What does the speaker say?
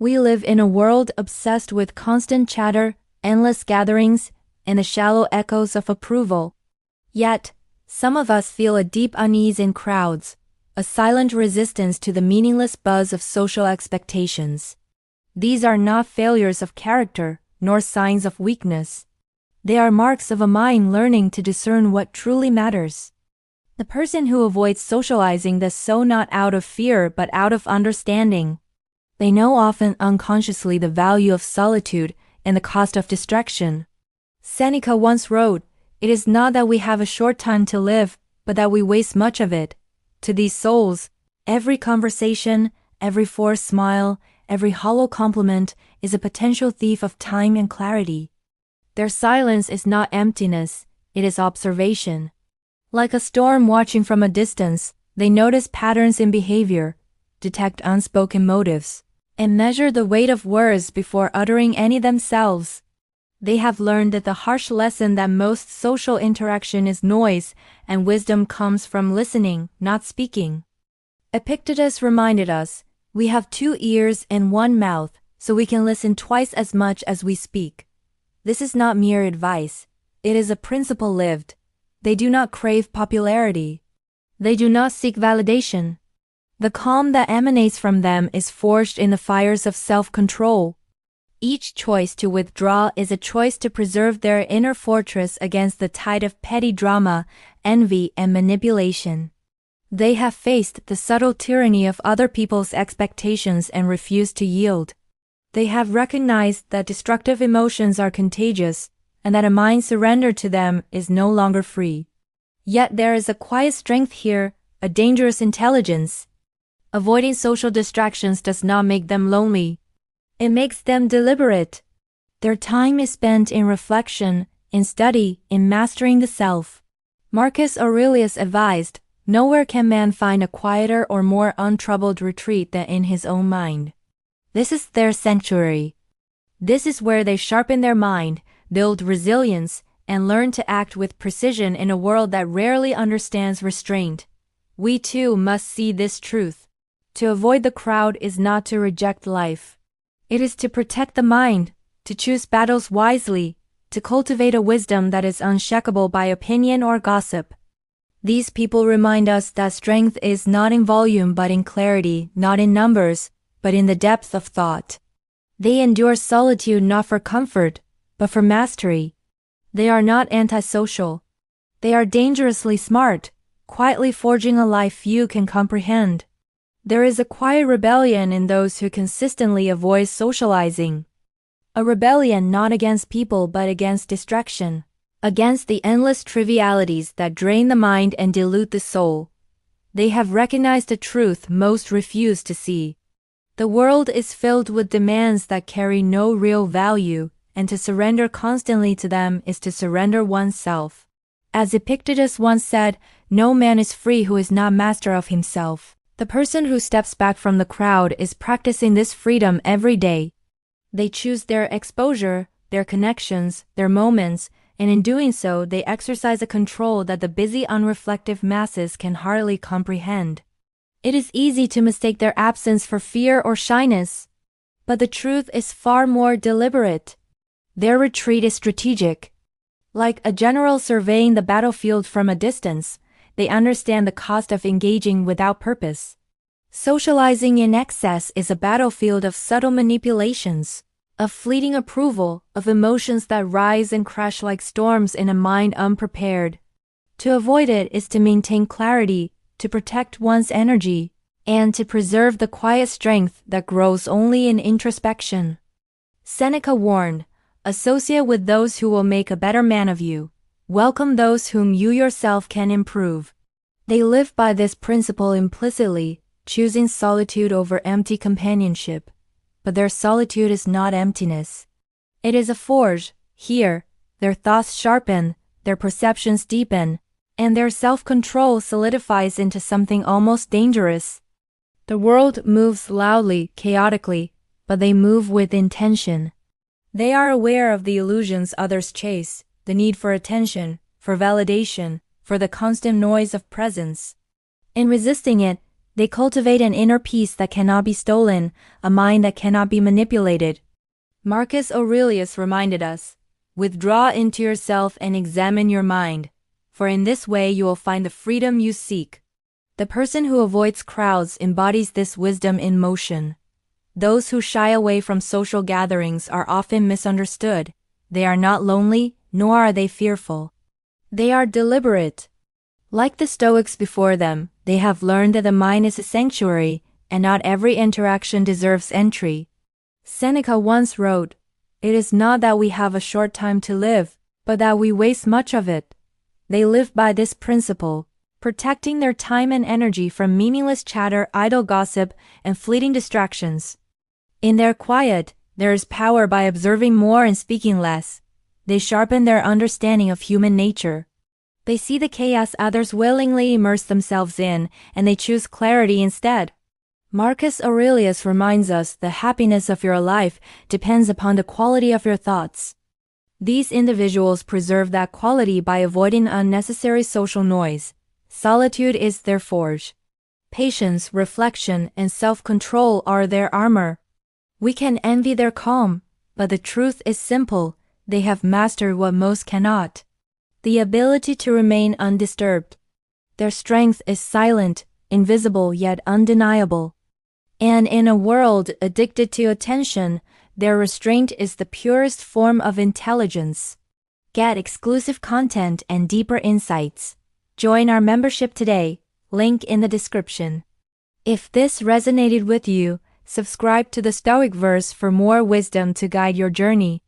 We live in a world obsessed with constant chatter, endless gatherings, and the shallow echoes of approval. Yet, some of us feel a deep unease in crowds, a silent resistance to the meaningless buzz of social expectations. These are not failures of character, nor signs of weakness. They are marks of a mind learning to discern what truly matters. The person who avoids socializing does so not out of fear but out of understanding. They know often unconsciously the value of solitude and the cost of distraction. Seneca once wrote, "It is not that we have a short time to live, but that we waste much of it." To these souls, every conversation, every forced smile, every hollow compliment is a potential thief of time and clarity. Their silence is not emptiness, it is observation. Like a storm watching from a distance, they notice patterns in behavior, detect unspoken motives, and measure the weight of words before uttering any themselves. They have learned that the harsh lesson that most social interaction is noise, and wisdom comes from listening, not speaking. Epictetus reminded us, "We have 2 ears and 1 mouth, so we can listen twice as much as we speak." This is not mere advice, it is a principle lived. They do not crave popularity. They do not seek validation. The calm that emanates from them is forged in the fires of self-control. Each choice to withdraw is a choice to preserve their inner fortress against the tide of petty drama, envy, and manipulation. They have faced the subtle tyranny of other people's expectations and refused to yield. They have recognized that destructive emotions are contagious, and that a mind surrendered to them is no longer free. Yet there is a quiet strength here, a dangerous intelligence. Avoiding social distractions does not make them lonely. It makes them deliberate. Their time is spent in reflection, in study, in mastering the self. Marcus Aurelius advised, "Nowhere can man find a quieter or more untroubled retreat than in his own mind." This is their sanctuary. This is where they sharpen their mind, build resilience, and learn to act with precision in a world that rarely understands restraint. We too must see this truth. To avoid the crowd is not to reject life. It is to protect the mind, to choose battles wisely, to cultivate a wisdom that is unshakable by opinion or gossip. These people remind us that strength is not in volume but in clarity, not in numbers, but in the depth of thought. They endure solitude not for comfort, but for mastery. They are not antisocial. They are dangerously smart, quietly forging a life few can comprehend. There is a quiet rebellion in those who consistently avoid socializing. A rebellion not against people but against distraction, against the endless trivialities that drain the mind and dilute the soul. They have recognized a truth most refuse to see. The world is filled with demands that carry no real value, and to surrender constantly to them is to surrender oneself. As Epictetus once said, "No man is free who is not master of himself." The person who steps back from the crowd is practicing this freedom every day. They choose their exposure, their connections, their moments, and in doing so they exercise a control that the busy, unreflective masses can hardly comprehend. It is easy to mistake their absence for fear or shyness, but the truth is far more deliberate. Their retreat is strategic. Like a general surveying the battlefield from a distance, they understand the cost of engaging without purpose. Socializing in excess is a battlefield of subtle manipulations, of fleeting approval, of emotions that rise and crash like storms in a mind unprepared. To avoid it is to maintain clarity, to protect one's energy, and to preserve the quiet strength that grows only in introspection. Seneca warned, "Associate with those who will make a better man of you. Welcome those whom you yourself can improve." They live by this principle implicitly, choosing solitude over empty companionship. But their solitude is not emptiness. It is a forge. Here, their thoughts sharpen, their perceptions deepen, and their self-control solidifies into something almost dangerous. The world moves loudly, chaotically, but they move with intention. They are aware of the illusions others chase, the need for attention, for validation, for the constant noise of presence. In resisting it, They cultivate an inner peace that cannot be stolen, a mind that cannot be manipulated. Marcus Aurelius reminded us, "Withdraw into yourself and examine your mind, for in this way you will find the freedom you seek." The person who avoids crowds embodies this wisdom in motion. Those who shy away from social gatherings are often misunderstood. They are not lonely, nor are they fearful. They are deliberate. Like the Stoics before them, they have learned that the mind is a sanctuary, and not every interaction deserves entry. Seneca once wrote, "It is not that we have a short time to live, but that we waste much of it." They live by this principle, protecting their time and energy from meaningless chatter, idle gossip, and fleeting distractions. In their quiet, there is power by observing more and speaking less. They sharpen their understanding of human nature. They see the chaos others willingly immerse themselves in, and they choose clarity instead. Marcus Aurelius reminds us the happiness of your life depends upon the quality of your thoughts. These individuals preserve that quality by avoiding unnecessary social noise. Solitude is their forge. Patience, reflection, and self-control are their armor. We can envy their calm, but the truth is simple: they have mastered what most cannot. The ability to remain undisturbed. Their strength is silent, invisible yet undeniable. And in a world addicted to attention, their restraint is the purest form of intelligence. Get exclusive content and deeper insights. Join our membership today, link in the description. If this resonated with you, subscribe to the Stoic Verse for more wisdom to guide your journey.